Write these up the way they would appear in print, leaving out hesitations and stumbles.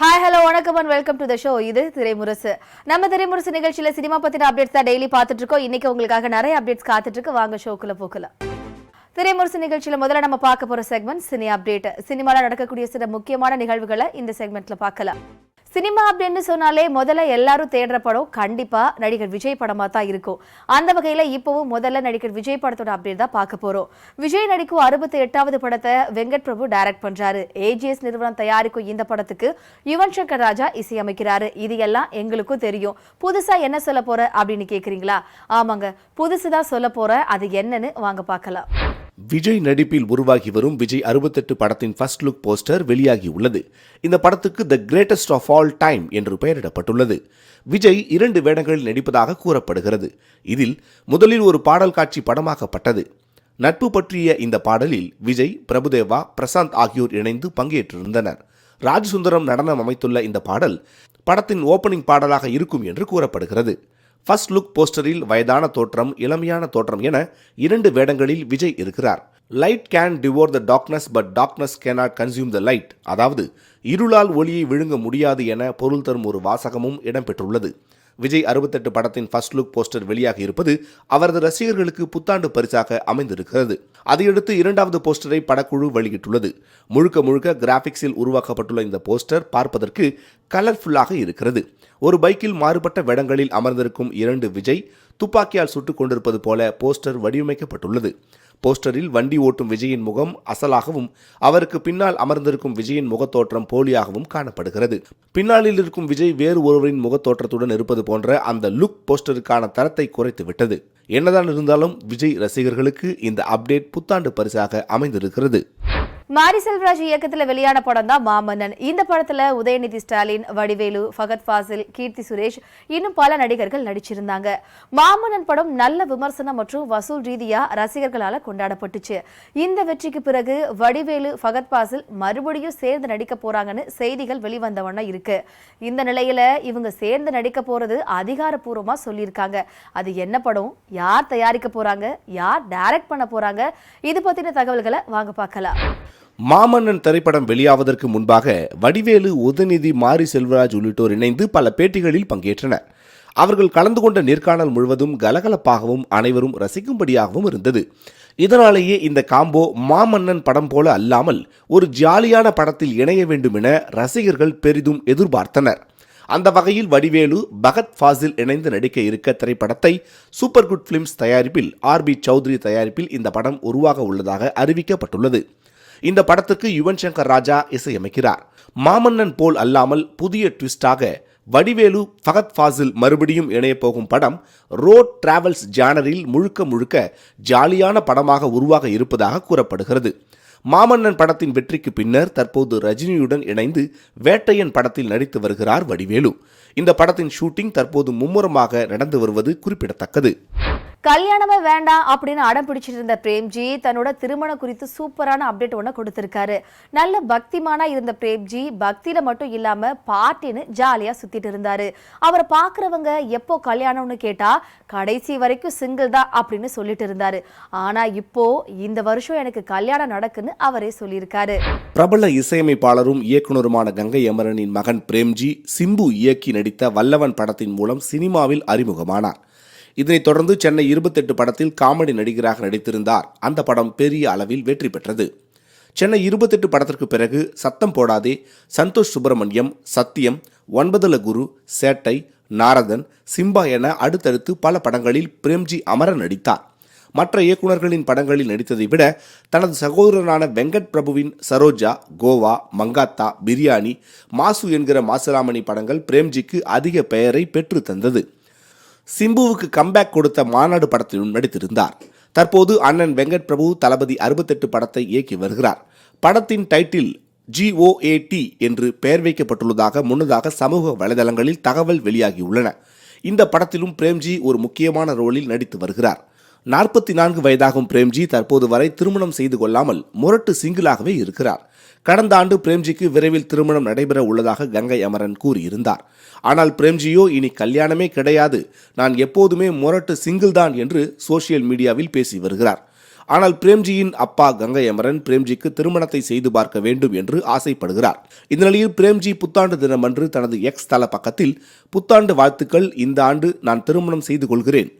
Hi hello வணக்கம் and welcome to the show. இது திரைமுரசு. நம்ம திரைமுரசு நிகழ்ச்சியில சினிமா பத்தின அப்டேட்ஸ் தான் டெய்லி பார்த்துட்டு இருக்கோம். இன்னைக்கு உங்களுக்காக நிறைய அப்டேட்ஸ் காத்துட்டு இருக்கு. வாங்க ஷோக்குள்ள போகலாம். திரைமுரசு நிகழ்ச்சியில முதல்ல நம்ம பார்க்க போற செக்மெண்ட் சினி அப்டேட். சினிமால நடக்கக்கூடிய சில முக்கியமான நிகழ்வுகளை இந்த செக்மெண்ட்ல பார்க்கலாம். சினிமா அப்படின்னு சொன்னாலே முதல்ல எல்லாரும் தேடுற படம் கண்டிப்பா நடிகர் விஜய் படமா தான் இருக்கும். அந்த வகையில இப்பவும் முதல்ல நடிகர் விஜய் படத்தோட அப்டேட் தான் பார்க்க போறோம். விஜய் நடிக்கும் 68வது படத்தை வெங்கட் பிரபு டைரக்ட் பண்றாரு. ஏஜிஎஸ் நிறுவனம் தயாரிக்கும் இந்த படத்துக்கு யுவன் சங்கர் ராஜா இசையமைக்கிறாரு. இது எல்லாம் எங்களுக்கும் தெரியும். புதுசா என்ன சொல்ல போற அப்படின்னு கேக்குறீங்களா? ஆமாங்க, புதுசுதான் சொல்ல போற. அது என்னன்னு வாங்க பார்க்கலாம். விஜய் நடிப்பில் உருவாகி வரும் விஜய் 68 படத்தின் ஃபர்ஸ்ட் லுக் போஸ்டர் வெளியாகி உள்ளது. இந்த படத்துக்கு the greatest of all time என்று பெயரிடப்பட்டுள்ளது. விஜய் 2 வேடங்களில் நடிப்பதாக கூறப்படுகிறது. இதில் முதலில் ஒரு பாடல் காட்சி படமாக்கப்பட்டது. நட்பு பற்றிய இந்த பாடலில் விஜய், பிரபுதேவா, பிரசாந்த் ஆகியோர் இணைந்து பங்கேற்றிருந்தனர். ராஜசுந்தரம் நடனம் அமைத்துள்ள இந்த பாடல் படத்தின் ஓபனிங் பாடலாக இருக்கும் என்று கூறப்படுகிறது. ஃபர்ஸ்ட் லுக் போஸ்டரில் வயதான தோற்றம், இளமையான தோற்றம் என 2 வேடங்களில் விஜய் இருக்கிறார். Light can devour the darkness but darkness cannot consume the light, அதாவது இருளால் ஒளியை விழுங்க முடியாது என பொருள் தரும் ஒரு வாசகமும் இடம்பெற்றுள்ளது. விஜய் 68 படத்தின் ஃபர்ஸ்ட் லுக் போஸ்டர் வெளியாக இருப்பது அவரது ரசிகர்களுக்கு புத்தாண்டு பரிசாக அமைந்திருக்கிறது. அதையடுத்து 2வது போஸ்டரை படக்குழு வெளியிட்டுள்ளது. முழுக்க முழுக்க கிராபிக்ஸில் உருவாக்கப்பட்டுள்ள இந்த போஸ்டர் பார்ப்பதற்கு கலர்ஃபுல்லாக இருக்கிறது. ஒரு பைக்கில் மாறுபட்ட வேடங்களில் அமர்ந்திருக்கும் 2 விஜய் துப்பாக்கியால் சுட்டுக் கொண்டிருப்பது போல போஸ்டர் வடிவமைக்கப்பட்டுள்ளது. போஸ்டரில் வண்டி ஓட்டும் விஜயின் முகம் அசலாகவும் அவருக்கு பின்னால் அமர்ந்திருக்கும் விஜயின் முகத்தோற்றம் போலியாகவும் காணப்படுகிறது. பின்னாளில் இருக்கும் விஜய் வேறு ஒருவரின் முகத்தோற்றத்துடன் இருப்பது போன்ற அந்த லுக் போஸ்டருக்கான தரத்தை குறைத்து விட்டது. என்னதான் இருந்தாலும் விஜய் ரசிகர்களுக்கு இந்த அப்டேட் புத்தாண்டு பரிசாக அமைந்திருக்கிறது. மாரி செல்வராஜ் இயக்கத்துல வெளியான படம் தான் மாமன்னன். இந்த படத்துல உதயநிதி ஸ்டாலின், வடிவேலு, ஃபகத் ஃபாசில், கீர்த்தி சுரேஷ் இன்னும் பல நடிகர்கள் நடிச்சிருந்தாங்க. மாமன்னன் படம் நல்ல விமர்சனம் மற்றும் வசூல் ரீதியா ரசிகர்களால கொண்டாடப்பட்டுச்சு. இந்த வெற்றிக்கு பிறகு வடிவேலு, ஃபகத் ஃபாசில் மறுபடியும் சேர்ந்து நடிக்க போறாங்கன்னு செய்திகள் வெளிவந்தவண்ணா இருக்கு. இந்த நிலையில இவங்க சேர்ந்து நடிக்க போறது அதிகாரப்பூர்வமா சொல்லியிருக்காங்க. அது என்ன படம், யார் தயாரிக்க போறாங்க, யார் டைரக்ட் பண்ண போறாங்க, இது பத்தின தகவல்களை வாங்க பார்க்கலாம். மாமன்னன் திரைப்படம் வெளியாவதற்கு முன்பாக வடிவேலு, உதயநிதி, மாரி செல்வராஜ் உள்ளிட்டோர் இணைந்து பல பேட்டிகளில் பங்கேற்றனர். அவர்கள் கலந்து கொண்ட நேர்காணல் முழுவதும் கலகலப்பாகவும் அனைவரும் ரசிக்கும்படியாகவும் இருந்தது. இதனாலேயே இந்த காம்போ மாமன்னன் படம் போல அல்லாமல் ஒரு ஜாலியான படத்தில் இணைய வேண்டும் என ரசிகர்கள் பெரிதும் எதிர்பார்த்தனர். அந்த வகையில் வடிவேலு, பகத் ஃபாசில் இணைந்து நடிக்க இருக்க திரைப்படத்தை சூப்பர் குட் பிலிம்ஸ் தயாரிப்பில் RB சௌத்ரி தயாரிப்பில் இந்த படம் உருவாக உள்ளதாக அறிவிக்கப்பட்டுள்ளது. இந்த படத்துக்கு யுவன் சங்கர் ராஜா இசையமைக்கிறார். மாமன்னன் போல் அல்லாமல் புதிய ட்விஸ்டாக வடிவேலு, ஃபகத் ஃபாசில் மறுபடியும் இணைய போகும் படம் ரோட் டிராவல்ஸ் ஜானரில் முழுக்க முழுக்க ஜாலியான படமாக உருவாக இருப்பதாக கூறப்படுகிறது. மாமன்னன் படத்தின் வெற்றிக்கு பின்னர் தற்போது ரஜினியுடன் இணைந்து வேட்டையன் படத்தில் நடித்து வருகிறார் வடிவேலு. இந்த படத்தின் ஷூட்டிங் தற்போது மும்முரமாக நடந்து வருவது குறிப்பிடத்தக்கது. கல்யாணமே வேண்டாம் அப்படின்னு அடம் பிடிச்சிட்டு இருந்த பிரேம்ஜி தன்னோட திருமணம் குறித்து சூப்பரான அப்டேட் ஒன்று கொடுத்திருக்காரு. நல்ல பக்திமானா இருந்த பிரேம்ஜி பக்தியில மட்டும் இல்லாம பார்ட்டின்னு ஜாலியா சுத்திட்டு இருந்தாரு. அவரை பாக்குறவங்க எப்போ கல்யாணம்னு கேட்டா கடைசி வரைக்கும் சிங்கிள் தான் அப்படின்னு சொல்லிட்டு இருந்தாரு. ஆனா இப்போ இந்த வருஷம் எனக்கு கல்யாணம் நடக்குன்னு அவரே சொல்லியிருக்காரு. பிரபல இசையமைப்பாளரும் இயக்குனருமான கங்கை அமரனின் மகன் பிரேம்ஜி சிம்பு இயக்கி நடித்த வல்லவன் படத்தின் மூலம் சினிமாவில் அறிமுகமானார். இதனைத் தொடர்ந்து சென்னை 28 படத்தில் காமெடி நடிகராக நடித்திருந்தார். அந்த படம் பெரிய அளவில் வெற்றி பெற்றது. சென்னை 28 படத்திற்கு பிறகு சத்தம் போடாதே, சந்தோஷ் சுப்பிரமணியம், சத்தியம், 9 குரு, சேட்டை, நாரதன், சிம்பா என அடுத்தடுத்து பல படங்களில் பிரேம்ஜி அமரன் நடித்தார். மற்ற இயக்குநர்களின் படங்களில் நடித்ததை விட தனது சகோதரனான வெங்கட் பிரபுவின் சரோஜா, கோவா, மங்காத்தா, பிரியாணி, மாசு என்கிற மாசுராமணி படங்கள் பிரேம்ஜிக்கு அதிக பெயரை பெற்று தந்தது. சிம்புவுக்கு கம்பேக் கொடுத்த மாநாடு படத்திலும் நடித்திருந்தார். தற்போது அண்ணன் வெங்கட் பிரபு தளபதி 68 படத்தை இயக்கி வருகிறார். படத்தின் டைட்டில் GOAT என்று பெயர் வைக்கப்பட்டுள்ளதாக முன்னதாக சமூக வலைதளங்களில் தகவல் வெளியாகியுள்ளன. இந்த படத்திலும் பிரேம்ஜி ஒரு முக்கியமான ரோலில் நடித்து வருகிறார். 44 வயதாகும் பிரேம்ஜி தற்போது வரை திருமணம் செய்து கொள்ளாமல் முரட்டு சிங்கிளாகவே இருக்கிறார். கடந்த ஆண்டு பிரேம்ஜிக்கு விரைவில் திருமணம் நடைபெற உள்ளதாக கங்கை அமரன் கூறியிருந்தார். ஆனால் பிரேம்ஜியோ இனி கல்யாணமே கிடையாது, நான் எப்போதுமே முரட்டு சிங்கிள் தான் என்று சோசியல் மீடியாவில் பேசி வருகிறார். ஆனால் பிரேம்ஜியின் அப்பா கங்கை அமரன் பிரேம்ஜிக்கு திருமணத்தை செய்து பார்க்க வேண்டும் என்று ஆசைப்படுகிறார். இந்த நிலையில் பிரேம்ஜி புத்தாண்டு தினமன்று தனது எக்ஸ் தள பக்கத்தில் புத்தாண்டு வாழ்த்துக்கள், இந்த ஆண்டு நான் திருமணம் செய்து கொள்கிறேன்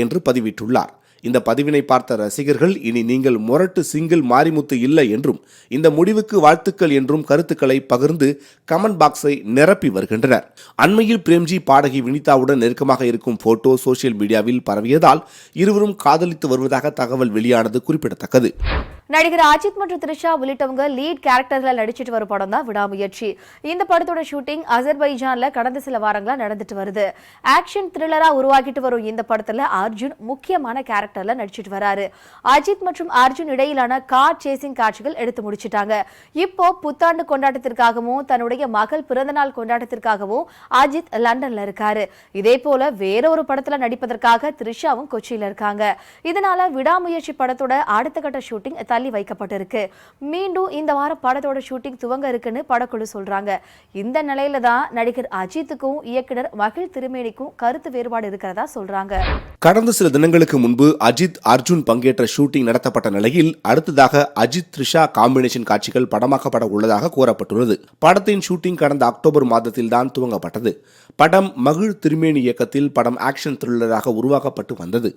என்று பதிவிட்டுள்ளார். இந்த பதிவினை பார்த்த ரசிகர்கள், இனி நீங்கள் முரட்டு சிங்கிள் மாரிமுத்து இல்லை என்றும் இந்த முடிவுக்கு வாழ்த்துக்கள் என்றும் கருத்துக்களை பகிர்ந்து கமெண்ட் பாக்ஸை நிரப்பி வருகின்றனர். அண்மையில் பிரேம்ஜி பாடகி வினிதாவுடன் நெருக்கமாக இருக்கும் போட்டோ சோசியல் மீடியாவில் பரவியதால் இருவரும் காதலித்து வருவதாக தகவல் வெளியானது குறிப்பிடத்தக்கது. நடிகர் அஜித் மற்றும் த்ரிஷா உள்ளிட்டவங்க லீட் கேரக்டர்ல நடிச்சிட்டு வரும் படம் தான் விடாமுயற்சி. இந்த படத்தோட ஷூட்டிங் அசர்பைஜான்ல கடந்த சில வாரங்களா நடந்துட்டு வருது. ஆக்ஷன் த்ரில்லரா உருவாக்கிட்டு வரும் இந்த படத்துல அர்ஜுன் முக்கியமான கேரக்டர்ல நடிச்சிட்டு வராரு. அஜித் மற்றும் அர்ஜுன் இடையிலான கார் சேசிங் காட்சிகள் எடுத்து முடிச்சிட்டாங்க. இப்போ புத்தாண்டு கொண்டாட்டத்திற்காகவும் தன்னுடைய மகள் பிறந்தநாள் கொண்டாட்டத்திற்காகவும் அஜித் லண்டன்ல இருக்காரு. இதே போல வேற ஒரு படத்துல நடிப்பதற்காக த்ரிஷாவும் கொச்சியில இருக்காங்க. இதனால விடாமுயற்சி படத்தோட அடுத்த கட்ட ஷூட்டிங் தள்ளி வைக்கப்பட்டிருக்கு. மீண்டும் இந்த வாரம் படத்தோட ஷூட்டிங் துவங்க இருக்குன்னு படக்குழு சொல்றாங்க. இந்த நிலையில தான் நடிகர் அஜித்துக்கும் இயக்குனர் மகிழ் திருமேனிக்கும் கருத்து வேறுபாடு இருக்கிறதா சொல்றாங்க. கடந்த சில தினங்களுக்கு முன்பு அஜித் அர்ஜுன் பங்கேற்ற ஷூட்டிங் நடத்தப்பட்ட நிலையில் அடுத்ததாக அஜித் த்ரிஷா காம்பினேஷன் காட்சிகள் படமாக்கப்பட உள்ளதாக கூறப்பட்டுள்ளது. படத்தின் ஷூட்டிங் கடந்த அக்டோபர் மாதத்தில் தான் துவங்கப்பட்டது. படம் மகிழ் திருமேனி இயக்கத்தில் படம் ஆக்ஷன் த்ரில்லராக உருவாக்கப்பட்டு வந்தது.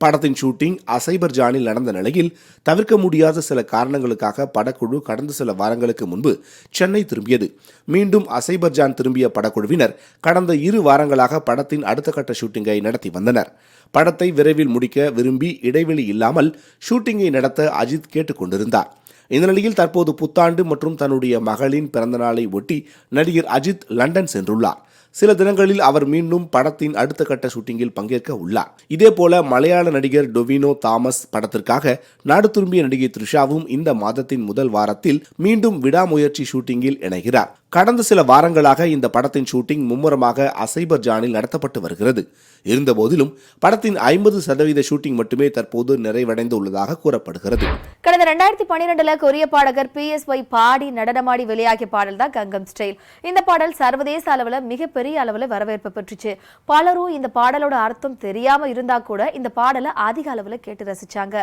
படத்தின் ஷூட்டிங் அசைபர்ஜானில் நடந்த நிலையில் தவிர்க்க முடியாத சில காரணங்களுக்காக படக்குழு கடந்த சில வாரங்களுக்கு முன்பு சென்னை திரும்பியது. மீண்டும் அசைபர்ஜான் திரும்பிய படக்குழுவினர் கடந்த 2 வாரங்களாக படத்தின் அடுத்த கட்ட ஷூட்டிங்கை நடத்தி வந்தனர். படத்தை விரைவில் முடிக்க விரும்பி இடைவெளி இல்லாமல் ஷூட்டிங்கை நடத்த அஜித் கேட்டுக் கொண்டிருந்தார். இந்த நிலையில் தற்போது புத்தாண்டு மற்றும் தன்னுடைய மகளின் பிறந்தநாளை ஒட்டி நடிகர் அஜித் லண்டன் சென்றுள்ளார். சில தினங்களில் அவர் மீண்டும் படத்தின் அடுத்த கட்ட ஷூட்டிங்கில் பங்கேற்க உள்ளார். இதேபோல மலையாள நடிகர் டொவினோ தாமஸ் படத்திற்காக நாடு திரும்பிய நடிகை த்ரிஷாவும் இந்த மாதத்தின் முதல் வாரத்தில் மீண்டும் விடாமுயற்சி ஷூட்டிங்கில் இணைகிறார். கடந்த சில வாரங்களாக இந்த படத்தின் ஷூட்டிங் மும்முரமாக அசைபர்ஜானில் நடத்தப்பட்டு வருகிறது. இருந்தபோதிலும் படத்தின் 50% ஷூட்டிங் மட்டுமே தற்போது நிறைவடைந்து உள்ளதாக கூறப்படுகிறது. கடந்த 2012 கொரிய பாடகர் PSY பாடி நடனமாடி வெளியாகிய பாடல் தான் கங்கம் ஸ்டைல். இந்த பாடல் சர்வதேச அளவில் மிகப்பெரிய அளவில் வரவேற்பு பெற்றுச்சு. பலரும் இந்த பாடலோட அர்த்தம் தெரியாம இருந்தா கூட இந்த பாடலை அதிக அளவில் கேட்டு ரசிச்சாங்க.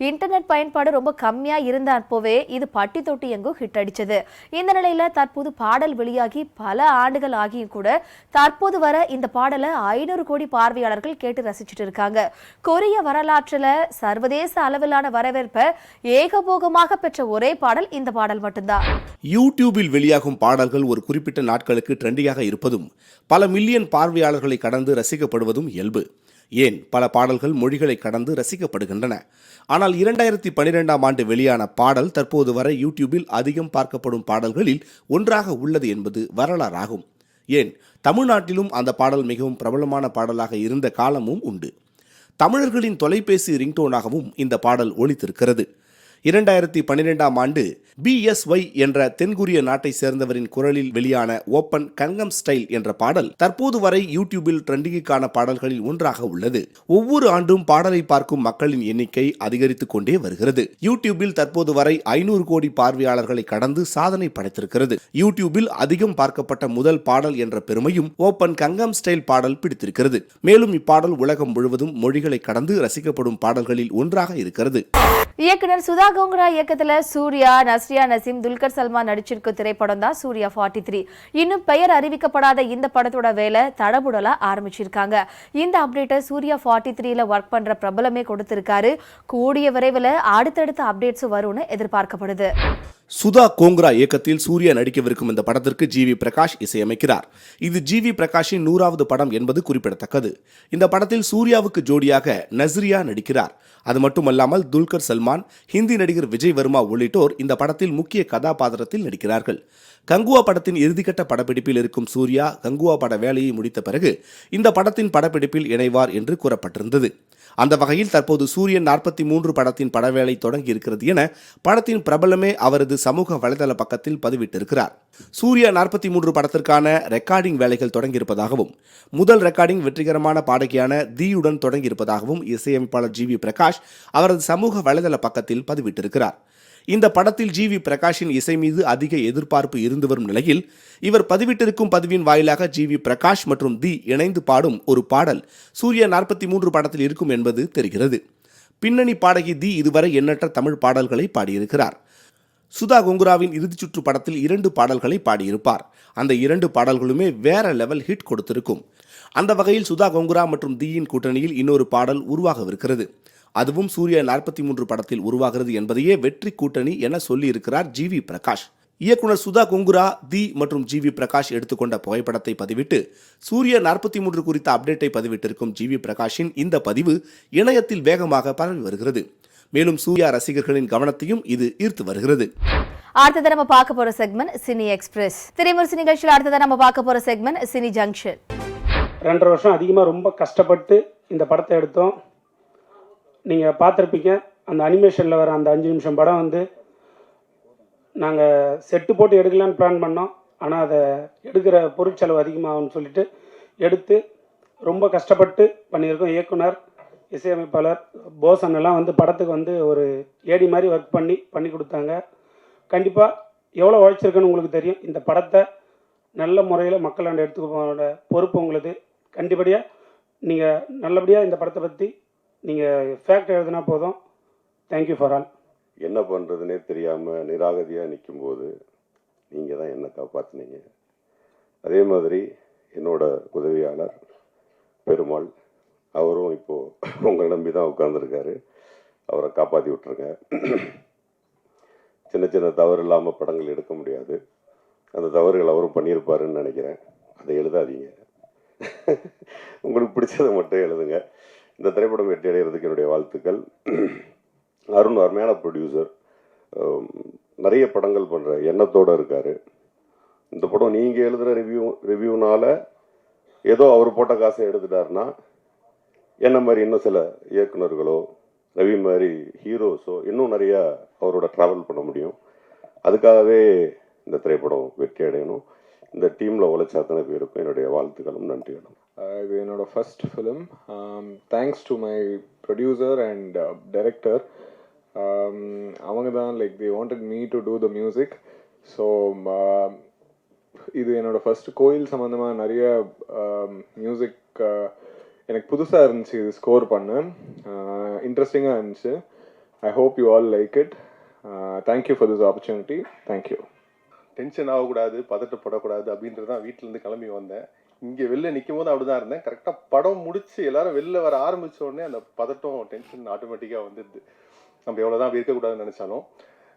இன்டர்நெட் பயன்பாடு ரொம்ப கம்மியா இருந்த அப்போவே இது பட்டி தொட்டி எங்கும் ஹிட் அடிச்சது. இந்த நிலையில தற்போது பாடல் வெளியாகி பல ஆண்டுகள் ஆகியும் கூட தற்போது வர இந்த பாடலை 500 கோடி பார்வையாளர்கள் கேட்டு ரசிச்சுட்டு இருக்காங்க. கொரிய வரலாற்றுல சர்வதேச அளவிலான வரவேற்பை ஏகபோகமாக பெற்ற ஒரே பாடல் இந்த பாடல் மட்டும்தான். யூடியூபில் வெளியாகும் பாடல்கள் ஒரு குறிப்பிட்ட நாட்களுக்கு ட்ரெண்டியாக இருப்பதும் பல மில்லியன் பார்வையாளர்களை கடந்து ரசிக்கப்படுவதும் இயல்பு. ஏன் பல பாடல்கள் மொழிகளை கடந்து ரசிக்கப்படுகின்றன. ஆனால் 2012ஆம் ஆண்டு வெளியான பாடல் தற்போது வரை யூடியூபில் அதிகம் பார்க்கப்படும் பாடல்களில் ஒன்றாக உள்ளது என்பது வரலாறாகும். ஏன் தமிழ்நாட்டிலும் அந்த பாடல் மிகவும் பிரபலமான பாடலாக இருந்த காலமும் உண்டு. தமிழர்களின் தொலைபேசி ரிங்டோனாகவும் இந்த பாடல் ஒலித்திருக்கிறது. 2012ஆம் ஆண்டு BSY என்ற தென்கொரிய நாட்டை சேர்ந்தவரின் குரலில் வெளியான ஓப்பன் கங்கம் ஸ்டைல் என்ற பாடல் தற்போது வரை யூடியூபில் ட்ரெண்டிங்கான பாடல்களில் ஒன்றாக உள்ளது. ஒவ்வொரு ஆண்டும் பாடலை பார்க்கும் மக்களின் எண்ணிக்கை அதிகரித்துக் கொண்டே வருகிறது. யூடியூபில் தற்போது வரை 500 கோடி பார்வையாளர்களை கடந்து சாதனை படைத்திருக்கிறது. யூடியூபில் அதிகம் பார்க்கப்பட்ட முதல் பாடல் என்ற பெருமையும் ஓப்பன் கங்கம் ஸ்டைல் பாடல் பிடித்திருக்கிறது. மேலும் இப்பாடல் உலகம் முழுவதும் மொழிகளை கடந்து ரசிக்கப்படும் பாடல்களில் ஒன்றாக இருக்கிறது. இயக்குனர் சுதா கோங்கரா இயக்கத்துல சூர்யா, நஸ்ரியா நசீம், துல்கர் சல்மான் நடிச்சிருக்கும் திரைப்படம் தான் சூர்யா 43. இன்னும் பெயர் அறிவிக்கப்படாத இந்த படத்தோட வேலை தடபுடலா ஆரம்பிச்சிருக்காங்க. இந்த அப்டேட்டை சூர்யா 43ல ஒர்க் பண்ற பிரபலமே கொடுத்திருக்காரு. கூடிய விரைவில் அடுத்தடுத்த அப்டேட்ஸ் வரும்னு எதிர்பார்க்கப்படுது. சுதா கோங்கரா இயக்கத்தில் சூர்யா நடிக்கவிருக்கும் இந்த படத்திற்கு GV பிரகாஷ் இசையமைக்கிறார். இது GV பிரகாஷின் 100வது படம் என்பது குறிப்பிடத்தக்கது. இந்த படத்தில் சூர்யாவுக்கு ஜோடியாக நஸ்ரியா நடிக்கிறார். அது மட்டுமல்லாமல் துல்கர் சல்மான், ஹிந்தி நடிகர் விஜய் வர்மா உள்ளிட்டோர் இந்த படத்தில் முக்கிய கதாபாத்திரத்தில் நடிக்கிறார்கள். கங்குவா படத்தின் இறுதிக்கட்ட படப்பிடிப்பில் இருக்கும் சூர்யா கங்குவா பட வேலையை முடித்த பிறகு இந்த படத்தின் படப்பிடிப்பில் இணைவார் என்று கூறப்பட்டிருந்தது. அந்த வகையில் தற்போது சூரியன் 43 படத்தின் படவேளை தொடங்கி இருக்கிறது என படத்தின் பிரபலமே அவரது சமூக வலைதள பக்கத்தில் பதிவிட்டிருக்கிறார். சூர்யா 43 படத்திற்கான ரெக்கார்டிங் வேலைகள் தொடங்கியிருப்பதாகவும் முதல் ரெக்கார்டிங் வெற்றிகரமான பாடகியான தீயுடன் தொடங்கியிருப்பதாகவும் இசையமைப்பாளர் GV பிரகாஷ் அவரது சமூக வலைதள பக்கத்தில் பதிவிட்டிருக்கிறார். இந்த படத்தில் GV பிரகாஷின் இசை மீது அதிக எதிர்பார்ப்பு இருந்து வரும் நிலையில் இவர் பதிவிட்டிருக்கும் பதிவின் வாயிலாக GV பிரகாஷ் மற்றும் தி இணைந்து பாடும் ஒரு பாடல் சூர்யா 43 படத்தில் இருக்கும் என்பது தெரிகிறது. பின்னணி பாடகி தி இதுவரை எண்ணற்ற தமிழ் பாடல்களை பாடியிருக்கிறார். சுதா கொங்குராவின் இறுதிச் சுற்று படத்தில் 2 பாடல்களை பாடியிருப்பார். அந்த 2 பாடல்களுமே வேற லெவல் ஹிட் கொடுத்திருக்கும். அந்த வகையில் சுதா கொங்குரா மற்றும் தீயின் கூட்டணியில் இன்னொரு பாடல் உருவாகவிருக்கிறது. அதுவும் சூர்யா 43 படத்தில் உருவாகிறது என்பதையே வெற்றி கூட்டணி என சொல்லியிருக்கிறார் ஜிவி பிரகாஷ். இயக்குனர் சுதா கொங்குரா, தி மற்றும் ஜிவி பிரகாஷ் எடுத்துக்கொண்ட புகைப்படத்தை பதிவிட்டு சூர்யா 43 குறித்த அப்டேட்டை பதிவிட்டிருக்கும் ஜிவி பிரகாஷின் இந்த பதிவு இணையத்தில் வேகமாக பரவி வருகிறது. மேலும் சூர்யா ரசிகர்களின் கவனத்தையும் இது ஈர்த்து வருகிறது. அடுத்தது நம்ம பார்க்க போற செக்மெண்ட் சினி எக்ஸ்பிரஸ். திரைமுரசு நிகழ்ச்சியில் அடுத்தது நம்ம பார்க்க போற செக்மெண்ட் சினி ஜங்ஷன். 2.5 வருஷம் அதிகமாக ரொம்ப கஷ்டப்பட்டு இந்த படத்தை எடுத்தோம். நீங்கள் பார்த்துருப்பீங்க, அந்த அனிமேஷனில் வர அந்த 5 நிமிஷம் படம் வந்து நாங்கள் செட்டு போட்டு எடுக்கலான்னு பிளான் பண்ணோம். ஆனால் அதை எடுக்கிற பொருட்செலவு அதிகமாகும்னு சொல்லிட்டு எடுத்து ரொம்ப கஷ்டப்பட்டு பண்ணியிருக்கோம். இயக்குனர், இசையமைப்பாளர் போசன் எல்லாம் வந்து படத்துக்கு வந்து ஒரு ஏடி மாதிரி ஒர்க் பண்ணி கொடுத்தாங்க. கண்டிப்பாக எவ்வளோ உழைச்சிருக்குன்னு உங்களுக்கு தெரியும். இந்த படத்தை நல்ல முறையில் மக்களாண்ட எடுத்துக்க பொறுப்பு உங்களுக்கு. கண்டிப்படியாக நீங்கள் நல்லபடியாக இந்த படத்தை பற்றி நீங்கள் ஃபேக்ட் எழுதுனா போதும். Thank you for all. என்ன பண்ணுறதுனே தெரியாமல் நிராகதியாக நிற்கும்போது நீங்கள் தான் என்னை காப்பாற்றினீங்க. அதே மாதிரி என்னோட உதவியாளர் பெருமாள், அவரும் இப்போது உங்களை நம்பி தான் உட்காந்துருக்காரு. அவரை காப்பாற்றி விட்டுருங்க. சின்ன சின்ன தவறு இல்லாமல் படங்கள் எடுக்க முடியாது. அந்த தவறுகள் அவரும் பண்ணியிருப்பாருன்னு நினைக்கிறேன். அதை எழுதாதீங்க. உங்களுக்கு பிடிச்சதை மட்டும் எழுதுங்க. இந்த திரைப்படம் வெற்றி அடைகிறதுக்கு என்னுடைய வாழ்த்துக்கள். அருண் அருமையான ப்ரொடியூசர், நிறைய படங்கள் பண்ணுற எண்ணத்தோடு இருக்கார். இந்த படம் நீங்கள் எழுதுகிற ரிவ்யூனால் ஏதோ அவர் போட்ட காசை எடுத்துட்டாருன்னா என்ன மாதிரி இன்னும் சில இயக்குநர்களோ ரவி மாதிரி ஹீரோஸோ இன்னும் நிறையா அவரோட ட்ராவல் பண்ண முடியும். அதுக்காகவே இந்த திரைப்படம் வெற்றி அடையணும். இந்த டீமில் உழைச்ச அத்தனை பேருக்கும் என்னுடைய வாழ்த்துக்களும் நன்றிகளும். இது என்னோட first film. Thanks to my producer and director. அவங்க தான் like they wanted me to do the music. So இது என்னோட ஃபர்ஸ்ட் கோயில் சம்மந்தமாக நிறைய மியூசிக் எனக்கு புதுசாக இருந்துச்சு. இது ஸ்கோர் பண்ண இன்ட்ரெஸ்டிங்காக இருந்துச்சு. I hope you all like it. Thank you for this opportunity. Thank you. Tension ஆகக்கூடாது, பதட்டப்படக்கூடாது அப்படின்றது தான் வீட்டிலேருந்து கிளம்பி வந்தேன். இங்கே வெளில நிற்கும் போது அப்படி தான் இருந்தேன். கரெக்டாக படம் முடிச்சு எல்லாரும் வெளில வர ஆரம்பித்த உடனே அந்த பதட்டம், டென்ஷன் ஆட்டோமேட்டிக்காக வந்துடுது. நம்ம எவ்வளோ தான் இருக்கக்கூடாதுன்னு நினச்சாலும்.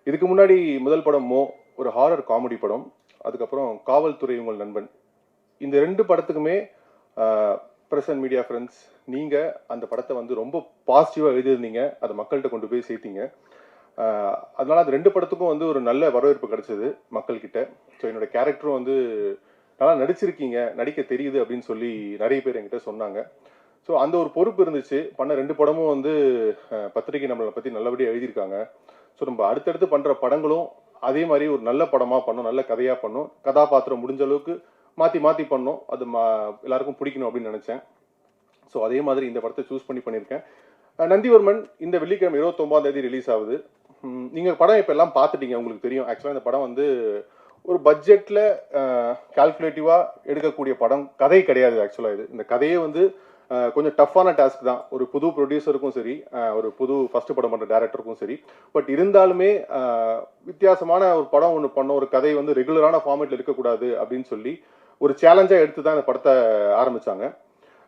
இதுக்கு முன்னாடி முதல் படம் ஒரு ஹாரர் காமெடி படம், அதுக்கப்புறம் காவல்துறை உங்கள் நண்பன். இந்த 2 படத்துக்குமே ப்ரெஸ் அண்ட் மீடியா ஃப்ரெண்ட்ஸ் நீங்கள் அந்த படத்தை வந்து ரொம்ப பாசிட்டிவாக எழுதியிருந்தீங்க. அதை மக்கள்கிட்ட கொண்டு போய் சேர்த்தீங்க. அதனால் அந்த 2 படத்துக்கும் வந்து ஒரு நல்ல வரவேற்பு கிடைச்சது மக்கள்கிட்ட. ஸோ என்னோடய கேரக்டரும் வந்து நல்லா நடிச்சிருக்கீங்க, நடிக்க தெரியுது அப்படின்னு சொல்லி நிறைய பேர் என்கிட்ட சொன்னாங்க. ஸோ அந்த ஒரு பொறுப்பு இருந்துச்சு. பண்ண 2 படமும் வந்து பத்திரிகை நம்மளை பற்றி நல்லபடியாக எழுதியிருக்காங்க. ஸோ நம்ம அடுத்தடுத்து பண்ணுற படங்களும் அதே மாதிரி ஒரு நல்ல படமாக பண்ணோம், நல்ல கதையாக பண்ணோம், கதாபாத்திரம் முடிஞ்ச அளவுக்கு மாற்றி பண்ணோம். அது எல்லாருக்கும் பிடிக்கணும் அப்படின்னு நினச்சேன். ஸோ அதே மாதிரி இந்த படத்தை சூஸ் பண்ணியிருக்கேன். நந்திவர்மன் இந்த வெள்ளிக்கிழமை 29ஆம் தேதி ரிலீஸ் ஆகுது. நீங்கள் படம் இப்போ எல்லாம் பார்த்துட்டீங்க, உங்களுக்கு தெரியும். ஆக்சுவலாக இந்த படம் வந்து ஒரு பட்ஜெட்டில் கால்குலேட்டிவாக எடுக்கக்கூடிய படம், கதை கிடையாது. ஆக்சுவலாக இந்த கதையே வந்து கொஞ்சம் டஃப்பான டாஸ்க் தான். ஒரு புது ப்ரொடியூசருக்கும் சரி, ஒரு புது ஃபர்ஸ்ட் படம் பண்ணுற டேரக்டருக்கும் சரி. பட் இருந்தாலுமே வித்தியாசமான ஒரு படம் ஒன்று பண்ண, ஒரு கதை வந்து ரெகுலரான ஃபார்மேட்டில் இருக்கக்கூடாது அப்படின்னு சொல்லி ஒரு சேலஞ்சாக எடுத்து தான் இந்த படத்தை ஆரம்பித்தாங்க.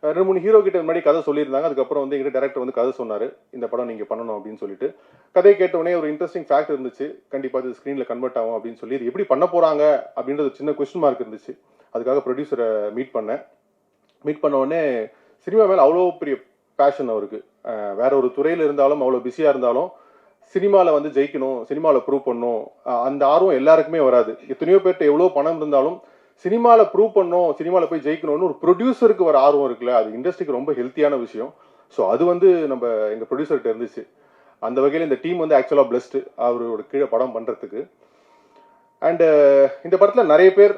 2-3 ஹீரோ கிட்ட முன்னாடி கதை சொல்லியிருந்தாங்க. அதுக்கப்புறம் வந்து எங்கிட்ட டேரக்டர் வந்து கதை சொன்னார், இந்த படம் நீங்கள் பண்ணணும் அப்படின்னு சொல்லிட்டு. கதை கேட்டவுடனே ஒரு இன்ட்ரெஸ்டிங் ஃபேக்ட் இருந்துச்சு. கண்டிப்பாக இது ஸ்க்ரீனில் கன்வெர்ட் ஆகும் அப்படின்னு சொல்லி, இது எப்படி பண்ண போகிறாங்க அப்படின்றது சின்ன கொஸ்டின் மார்க் இருந்துச்சு. அதுக்காக ப்ரொடியூசரை மீட் பண்ண உடனே சினிமா மேலே அவ்வளோ பெரிய பேஷன் அவருக்கு. வேற ஒரு துறையில் இருந்தாலும், அவ்வளோ பிஸியாக இருந்தாலும், சினிமாவில் வந்து ஜெயிக்கணும், சினிமாவில் ப்ரூவ் பண்ணணும், அந்த ஆர்வம் எல்லாருக்குமே வராது. எத்தனையோ பேர்கிட்ட எவ்வளோ பணம் இருந்தாலும் சினிமாவில் ப்ரூவ் பண்ணணும், சினிமாவில் போய் ஜெயிக்கணும்னு ஒரு ப்ரொடியூசருக்கு வர ஆர்வம் இருக்குல்ல, அது இண்டஸ்ட்ரிக்கு ரொம்ப ஹெல்த்தியான விஷயம். ஸோ அது வந்து நம்ம எங்கள் ப்ரொடியூசர்கிட்ட இருந்துச்சு. அந்த வகையில் இந்த டீம் வந்து ஆக்சுவலாக பிளஸ்டு அவரோட கீழே படம் பண்ணுறதுக்கு. அண்டு இந்த படத்தில் நிறைய பேர்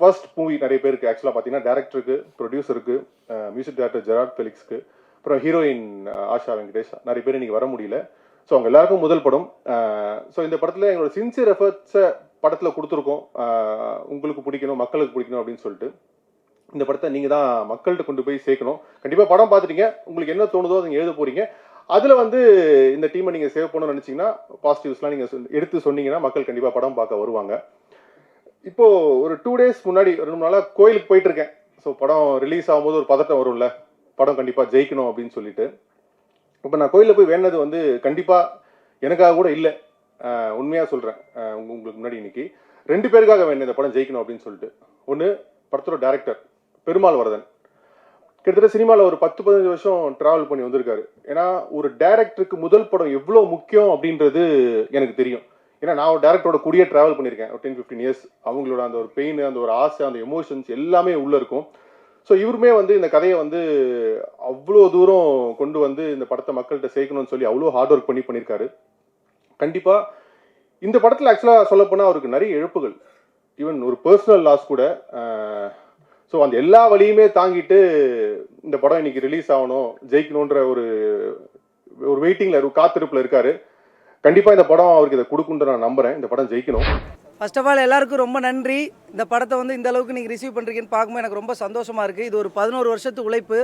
ஃபர்ஸ்ட் மூவி நிறைய பேருக்கு ஆக்சுவலாக பார்த்தீங்கன்னா டேரக்டருக்கு, ப்ரொடியூசருக்கு, மியூசிக் டைரக்டர் ஜெராட் ஃபெலிக்ஸ்க்கு, அப்புறம் ஹீரோயின் ஆஷா வெங்கடேஷ், நிறைய பேர் இன்றைக்கி வர முடியல. ஸோ அவங்க எல்லாருக்கும் முதல் படம். ஸோ இந்த படத்தில் எங்களோட சின்சியர் எஃபர்ட்ஸை படத்தில் கொடுத்துருக்கோம். உங்களுக்கு பிடிக்கணும், மக்களுக்கு பிடிக்கணும் அப்படின்னு சொல்லிட்டு இந்த படத்தை நீங்கள் தான் மக்கள்கிட்ட கொண்டு போய் சேர்க்கணும். கண்டிப்பாக படம் பார்த்துட்டீங்க, உங்களுக்கு என்ன தோணுதோ அதை எழுத போகிறீங்க. அதில் வந்து இந்த டீமை நீங்கள் சேவ் பண்ணணும்னு நினச்சிங்கன்னா பாசிட்டிவ்ஸ்லாம் நீங்கள் எடுத்து சொன்னீங்கன்னா மக்கள் கண்டிப்பாக படம் பார்க்க வருவாங்க. இப்போது ஒரு 2 days முன்னாடி 2 நாளாக கோயிலுக்கு போயிட்டுருக்கேன். ஸோ படம் ரிலீஸ் ஆகும்போது ஒரு பதட்டம் வரும்ல, படம் கண்டிப்பாக ஜெயிக்கணும் அப்படின்னு சொல்லிட்டு. இப்போ நான் கோயிலில் போய் வேண்டது வந்து கண்டிப்பாக எனக்காக கூட இல்லை, உண்மையாக சொல்கிறேன். உங்களுக்கு முன்னாடி இன்னைக்கு 2 பேருக்காக வேணும் இந்த படம் ஜெயிக்கணும் அப்படின்னு சொல்லிட்டு. ஒன்று, படத்தோட டைரக்டர் பெருமாள் வரதன். கிட்டத்தட்ட சினிமாவில் ஒரு 10-15 வருஷம் ட்ராவல் பண்ணி வந்திருக்காரு. ஏன்னா ஒரு டைரக்டருக்கு முதல் படம் எவ்வளோ முக்கியம் அப்படின்றது எனக்கு தெரியும். ஏன்னா நான் ஒரு டேரக்டரோட கூடிய ட்ராவல் பண்ணியிருக்கேன் ஒரு 10-15 years. அவங்களோட அந்த ஒரு பெயின், அந்த ஒரு ஆசை, அந்த எமோஷன்ஸ் எல்லாமே உள்ளே இருக்கும். ஸோ இவருமே வந்து இந்த கதையை வந்து அவ்வளோ தூரம் கொண்டு வந்து இந்த படத்தை மக்கள்கிட்ட சேர்க்கணும்னு சொல்லி அவ்வளோ ஹார்ட் ஒர்க் பண்ணியிருக்காரு. கண்டிப்பாக இந்த படத்தில் ஆக்சுவலாக சொல்லப்போனால் அவருக்கு நிறைய இழப்புகள், ஈவன் ஒரு பர்சனல் லாஸ் கூட. ஸோ அந்த எல்லா வழியுமே தாங்கிட்டு இந்த படம் இன்னைக்கு ரிலீஸ் ஆகணும், ஜெயிக்கணுன்ற ஒரு வெயிட்டிங்கில், ஒரு காத்திருப்பில் இருக்காரு. கண்டிப்பாக இந்த படம் அவருக்கு இதை கொடுக்குன்ற நான் நம்புகிறேன். இந்த படம் ஜெயிக்கணும். ஃபர்ஸ்ட் ஆஃப் ஆல் எல்லாருக்கும் ரொம்ப நன்றி. இந்த படத்தை வந்து இந்த அளவுக்கு நீங்கள் ரிசீவ் பண்ணுறீங்கன்னு பார்க்கும்போது எனக்கு ரொம்ப சந்தோஷமாக இருக்குது. இது ஒரு 11 வருஷத்து உழைப்பு,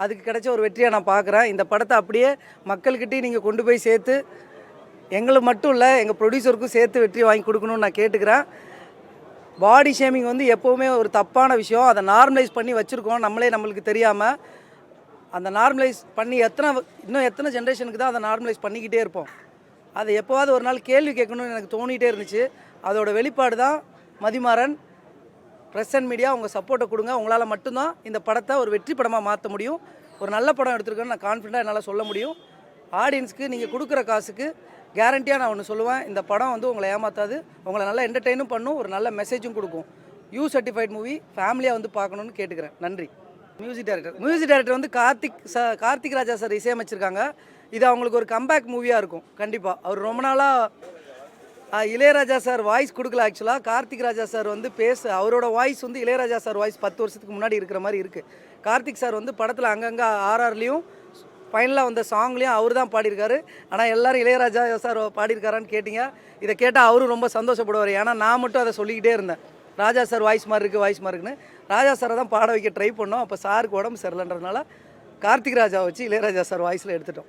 அதுக்கு கிடைச்ச ஒரு வெற்றியாக நான் பார்க்குறேன். இந்த படத்தை அப்படியே மக்கள்கிட்டையும் நீங்கள் கொண்டு போய் சேர்த்து, எங்களுக்கு மட்டும் இல்லை எங்கள் ப்ரொடியூசருக்கும் சேர்த்து வெற்றி வாங்கி கொடுக்கணும்னு நான் கேட்டுக்கிறேன். பாடி ஷேமிங் வந்து எப்போவுமே ஒரு தப்பான விஷயம். அதை நார்மலைஸ் பண்ணி வச்சுருக்கோம் நம்மளுக்கு தெரியாமல். அந்த நார்மலைஸ் பண்ணி இன்னும் எத்தனை ஜென்ரேஷனுக்கு தான் அதை நார்மலைஸ் பண்ணிக்கிட்டே இருப்போம். அதை எப்போவாவது ஒரு நாள் கேள்வி கேட்கணும்னு எனக்கு தோணிகிட்டே இருந்துச்சு. அதோட வெளிப்பாடு தான் மதிமாறன். ப்ரெஸ் அண்ட் மீடியா உங்கள் சப்போர்ட்டை கொடுங்க. உங்களால் மட்டும்தான் இந்த படத்தை ஒரு வெற்றி படமாக மாற்ற முடியும். ஒரு நல்ல படம் எடுத்துருக்கேன்னு நான் கான்ஃபிடண்ட்டாக என்னால் சொல்ல முடியும். ஆடியன்ஸ்க்கு நீங்கள் கொடுக்குற காசுக்கு கேரண்டியாக நான் ஒன்று சொல்லுவேன், இந்த படம் வந்து உங்களை ஏமாற்றாது, உங்களை நல்லா என்டர்டெயினும் பண்ணும், ஒரு நல்ல மெசேஜும் கொடுக்கும். சர்டிஃபைட் மூவி ஃபேமிலியாக வந்து பார்க்கணுன்னு கேட்டுக்கிறேன். நன்றி. மியூசிக் டைரக்டர் வந்து கார்த்திக் ராஜா சார் இசையமைச்சிருக்காங்க. இது அவங்களுக்கு ஒரு கம்பேக் மூவியாக இருக்கும் கண்டிப்பாக. அவர் ரொம்ப நாளாக இளையராஜா சார் வாய்ஸ் கொடுக்கல. ஆக்சுவலாக கார்த்திக் ராஜா சார் வந்து அவரோட வாய்ஸ் வந்து இளையராஜா சார் வாய்ஸ் 10 வருஷத்துக்கு முன்னாடி இருக்கிற மாதிரி இருக்குது. கார்த்திக் சார் வந்து படத்தில் அங்கங்கே ஆர்ஆர்லேயும் ஃபைனலாக வந்த சாங்லேயும் அவர் தான் பாடியிருக்காரு. ஆனால் எல்லோரும் இளையராஜா சார் பாடியிருக்காரான்னு கேட்டிங்க. இதை கேட்டால் அவரும் ரொம்ப சந்தோஷப்படுவார். ஏன்னா நான் மட்டும் அதை சொல்லிக்கிட்டே இருந்தேன், ராஜா சார் வாய்ஸ் மாதிரி இருக்குன்னு. ராஜா சாரை தான் பாட வைக்க ட்ரை பண்ணோம். அப்போ சாருக்கு உடம்பு சரியில்லைன்றதுனால கார்த்திக் ராஜா வச்சு இளையராஜா சார் வாய்ஸில் எடுத்துட்டோம்.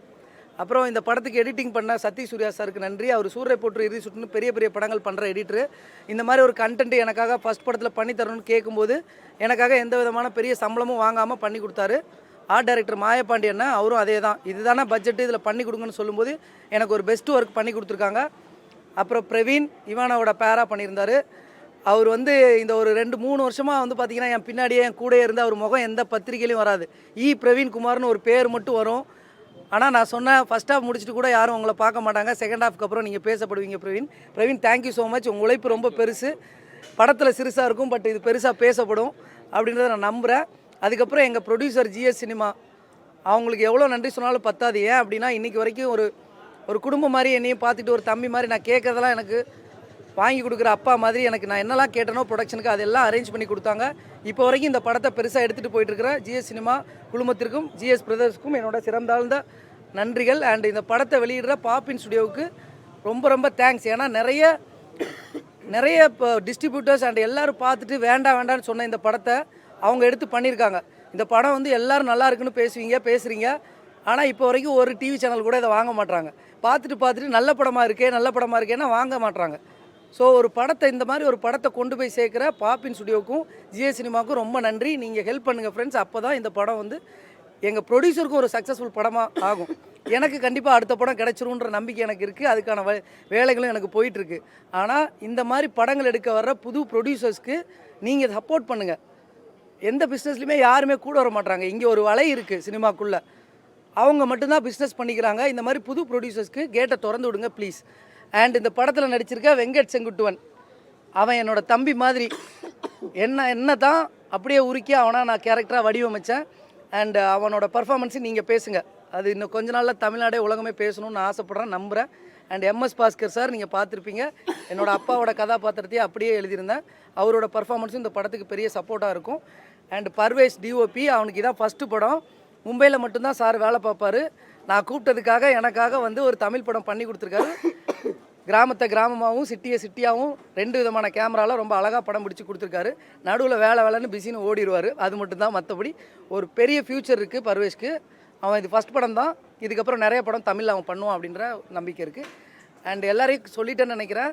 அப்புறம் இந்த படத்துக்கு எடிட்டிங் பண்ண சத்தி சூர்யா சாருக்கு நன்றி. அவர் சூரிய போட்டு இறுதி சுட்டுன்னு பெரிய பெரிய படங்கள் பண்ணுற எடிட்டரு. இந்த மாதிரி ஒரு கண்டென்ட் எனக்காக ஃபஸ்ட் படத்தில் பண்ணி தரணும்னு கேட்கும்போது எனக்காக எந்த விதமான பெரிய சம்பளமும் வாங்காமல் பண்ணி கொடுத்தாரு. ஆர்ட் டைரக்டர் மாயப்பாண்டியன்னா அவரும் அதே தான், இதுதானே பட்ஜெட்டு, இதில் பண்ணி கொடுங்கன்னு சொல்லும்போது எனக்கு ஒரு பெஸ்ட்டு ஒர்க் பண்ணி கொடுத்துருக்காங்க. அப்புறம் பிரவீன் இவானாவோட பேரா பண்ணியிருந்தார். அவர் வந்து இந்த ஒரு 2-3 வருஷமாக வந்து பார்த்திங்கன்னா என் பின்னாடியே என் கூட இருந்து அவர் முகம் எந்த பத்திரிகையிலையும் வராது. பிரவீன் குமார்னு ஒரு பேர் மட்டும் வரும். ஆனால் நான் சொன்னேன், ஃபஸ்ட் ஹாஃப் முடிச்சுட்டு கூட யாரும் உங்களை பார்க்க மாட்டாங்க, செகண்ட் ஹாஃப்க்கு அப்புறம் நீங்கள் பேசப்படுவீங்க பிரவீன் தேங்க்யூ ஸோ மச். உங்கள் உழைப்பு ரொம்ப பெருசு. படத்தில் சிறுசாக இருக்கும், பட் இது பெருசாக பேசப்படும் அப்படின்றத நான் நம்புகிறேன். அதுக்கப்புறம் எங்கள் ப்ரொடியூசர் ஜிஎஸ் சினிமா, அவங்களுக்கு எவ்வளோ நன்றி சொன்னாலும் பத்தாது. ஏன் அப்படின்னா இன்றைக்கி வரைக்கும் ஒரு குடும்பம் மாதிரி என்னையும் பார்த்துட்டு, ஒரு தம்பி மாதிரி நான் கேட்குறதெல்லாம் எனக்கு வாங்கி கொடுக்குற அப்பா மாதிரி, எனக்கு நான் என்னெல்லாம் கேட்டனோ ப்ரொடக்ஷனுக்கு அதெல்லாம் அரேஞ்ச் பண்ணி கொடுத்தாங்க. இப்போ வரைக்கும் இந்த படத்தை பெருசாக எடுத்துகிட்டு போயிட்டுருக்கிற ஜிஎஸ் சினிமா குழுமத்திற்கும் ஜிஎஸ் பிரதர்ஸ்க்கும் என்னோட சிறந்தாழ்ந்த நன்றிகள். அண்ட் இந்த படத்தை வெளியிடுற பாப்பின் ஸ்டுடியோவுக்கு ரொம்ப ரொம்ப தேங்க்ஸ். ஏன்னா நிறைய இப்போ டிஸ்ட்ரிபியூட்டர்ஸ் அண்ட் எல்லோரும் பார்த்துட்டு வேண்டான்னு சொன்ன இந்த படத்தை அவங்க எடுத்து பண்ணியிருக்காங்க. இந்த படம் வந்து எல்லோரும் நல்லா இருக்குன்னு பேசுகிறீங்க. ஆனால் இப்போ வரைக்கும் ஒரு டிவி சேனல் கூட இதை வாங்க மாட்றாங்க. பார்த்துட்டு நல்ல படமாக இருக்கேன்னா வாங்க மாட்றாங்க. ஸோ ஒரு படத்தை, இந்த மாதிரி ஒரு படத்தை கொண்டு போய் சேர்க்குற பாப்பின் ஸ்டுடியோவுக்கும் ஜிஎஸ் சினிமாவுக்கும் ரொம்ப நன்றி. நீங்கள் ஹெல்ப் பண்ணுங்கள் ஃப்ரெண்ட்ஸ். அப்போ தான் இந்த படம் வந்து எங்கள் ப்ரொடியூசருக்கும் ஒரு சக்ஸஸ்ஃபுல் படமாக ஆகும். எனக்கு கண்டிப்பாக அடுத்த படம் கிடச்சிருன்ற நம்பிக்கை எனக்கு இருக்குது. அதுக்கான வேலைகளும் எனக்கு போயிட்டுருக்கு. ஆனால் இந்த மாதிரி படங்கள் எடுக்க வர்ற புது ப்ரொடியூசர்ஸ்க்கு நீங்கள் சப்போர்ட் பண்ணுங்கள். எந்த பிஸ்னஸ்லையுமே யாருமே கூட வர மாட்டாங்க. இங்கே ஒரு வலை இருக்குது சினிமாக்குள்ளே, அவங்க மட்டும்தான் பிஸ்னஸ் பண்ணிக்கிறாங்க. இந்த மாதிரி புது ப்ரொடியூசர்ஸ்க்கு கேட்டை திறந்து விடுங்க ப்ளீஸ். அண்ட் இந்த படத்தில் நடிச்சிருக்க வெங்கட் செங்குட்டுவன், அவன் என்னோடய தம்பி மாதிரி. என்ன தான் அப்படியே உருக்கி அவனா நான் கேரக்டராக வடிவமைச்சேன். அண்ட் அவனோட பர்ஃபார்மன்ஸு நீங்கள் பேசுங்க, அது இன்னும் கொஞ்ச நாளில் தமிழ்நாடே உலகமே பேசணும்னு நான் ஆசைப்பட்றேன், நம்புகிறேன். அண்ட் எம்எஸ் பாஸ்கர் சார், நீங்கள் பார்த்துருப்பீங்க, என்னோடய அப்பாவோட கதாபாத்திரத்தையே அப்படியே எழுதியிருந்தேன். அவரோட பர்ஃபார்மன்ஸும் இந்த படத்துக்கு பெரிய சப்போர்ட்டாக இருக்கும். அண்ட் பர்வேஷ் டிஓபி, அவனுக்கு இதான் ஃபஸ்ட்டு படம். மும்பையில் மட்டும்தான் சார் வேலை பார்ப்பார். நான் கூப்பிட்டதுக்காக எனக்காக வந்து ஒரு தமிழ் படம் பண்ணி கொடுத்துருக்காரு. கிராமத்தை கிராமமாகவும் சிட்டியாகவும் 2 விதமான கேமராவில் ரொம்ப அழகாக படம் பிடிச்சி கொடுத்துருக்காரு. நடுவில் வேலைன்னு பிஸின்னு ஓடிடுவார், அது மட்டும்தான். மற்றபடி ஒரு பெரிய ஃப்யூச்சர் இருக்குது பர்வேஷ்க்கு. அவன் இது ஃபஸ்ட் படம் தான், இதுக்கப்புறம் நிறைய படம் தமிழில் அவன் பண்ணுவான் அப்படின்ற நம்பிக்கை இருக்குது. அண்ட் எல்லாரையும் சொல்லிட்டேன்னு நினைக்கிறேன்.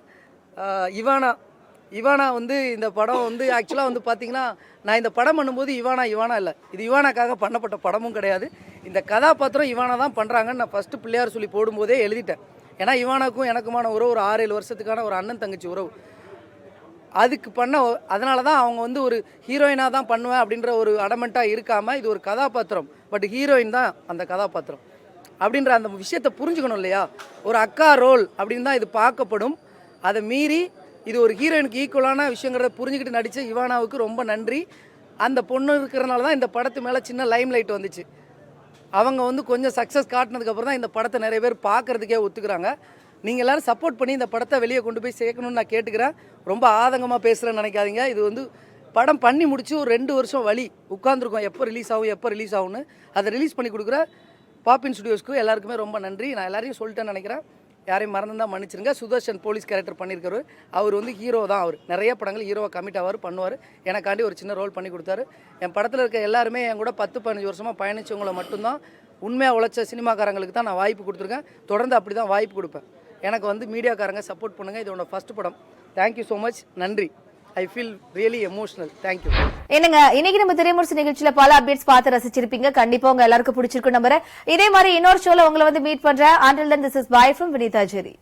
இவானா வந்து இந்த படம் வந்து ஆக்சுவலாக வந்து பார்த்தீங்கன்னா, நான் இந்த படம் பண்ணும்போது இவானா இல்லை, இது இவானாக்காக பண்ணப்பட்ட படமும் கிடையாது. இந்த கதாபாத்திரம் இவானா தான் பண்ணுறாங்கன்னு நான் ஃபஸ்ட்டு பிள்ளையார் சொல்லி போடும்போதே எழுதிட்டேன். ஏன்னா இவானாக்கும் எனக்குமான உறவு ஒரு 6-7 வருஷத்துக்கான ஒரு அண்ணன் தங்கச்சி உறவு. அதுக்கு அதனால தான் அவங்க வந்து ஒரு ஹீரோயினாக தான் பண்ணுவேன் அப்படின்ற ஒரு அடமெண்ட்டாக இருக்காமல், இது ஒரு கதாபாத்திரம், பட் ஹீரோயின் தான் அந்த கதாபாத்திரம் அப்படின்ற அந்த விஷயத்தை புரிஞ்சுக்கணும் இல்லையா. ஒரு அக்கா ரோல் அப்படின்னு தான் இது பார்க்கப்படும். அதை மீறி இது ஒரு ஹீரோயினுக்கு ஈக்குவலான விஷயங்கிறத புரிஞ்சுக்கிட்டு நடித்த இவானாவுக்கு ரொம்ப நன்றி. அந்த பொண்ணு இருக்கிறனால தான் இந்த படத்து மேலே சின்ன லைம் லைட் வந்துச்சு. அவங்க வந்து கொஞ்சம் சக்ஸஸ் காட்டினதுக்கப்புறம் தான் இந்த படத்தை நிறைய பேர் பார்க்குறதுக்கே ஒத்துக்கிறாங்க. நீங்கள் எல்லோரும் சப்போர்ட் பண்ணி இந்த படத்தை வெளியே கொண்டு போய் சேர்க்கணும்னு நான் கேட்டுக்கிறேன். ரொம்ப ஆதங்கமாக பேசுகிறேன்னு நினைக்காதீங்க. இது வந்து படம் பண்ணி முடிச்சு ஒரு 2 வருஷம் வழி உட்காந்துருக்கோம், எப்போ ரிலீஸ் ஆகும்னு. அதை ரிலீஸ் பண்ணி கொடுக்குற பாப்பின் ஸ்டுடியோஸ்க்கு எல்லாருக்குமே ரொம்ப நன்றி. நான் எல்லாரையும் சொல்லிட்டேன்னு நினைக்கிறேன், யாரையும் மறந்துதான் மன்னிச்சிருங்க. சுதர்ஷன் போலீஸ் கேரக்டர் பண்ணியிருக்காரு. அவர் வந்து ஹீரோ தான். அவர் நிறைய படங்கள் ஹீரோவாக கமிட் ஆவார், பண்ணுவார். எனக்காண்டி ஒரு சின்ன ரோல் பண்ணி கொடுத்தாரு. என் படத்தில் இருக்க எல்லாருமே என் கூட 10-15 வருஷமாக பயணித்தவங்களை மட்டும்தான், உண்மையாக உழைச்ச சினிமாக்காரங்களுக்கு தான் நான் வாய்ப்பு கொடுத்துருக்கேன். தொடர்ந்து அப்படி தான் வாய்ப்பு கொடுப்பேன். எனக்கு வந்து மீடியாக்காரங்க சப்போர்ட் பண்ணுங்கள். இதோட ஃபர்ஸ்ட் படம். Thank you so much. நன்றி. I feel really emotional. Thank you. என்னங்க, இன்னைக்கு நம்ம திரைமுரசு நிகழ்ச்சியில பல அப்டேட்ஸ் பார்த்து ரசிச்சிருப்பீங்க. கண்டிப்பா உங்க எல்லாருக்கும் பிடிச்சிருக்கும் நம்புறேன். இதே மாதிரி இன்னொரு ஷோல உங்களை வந்து மீட் பண்றேன். Until then, this is bye from Vinitha Jerry.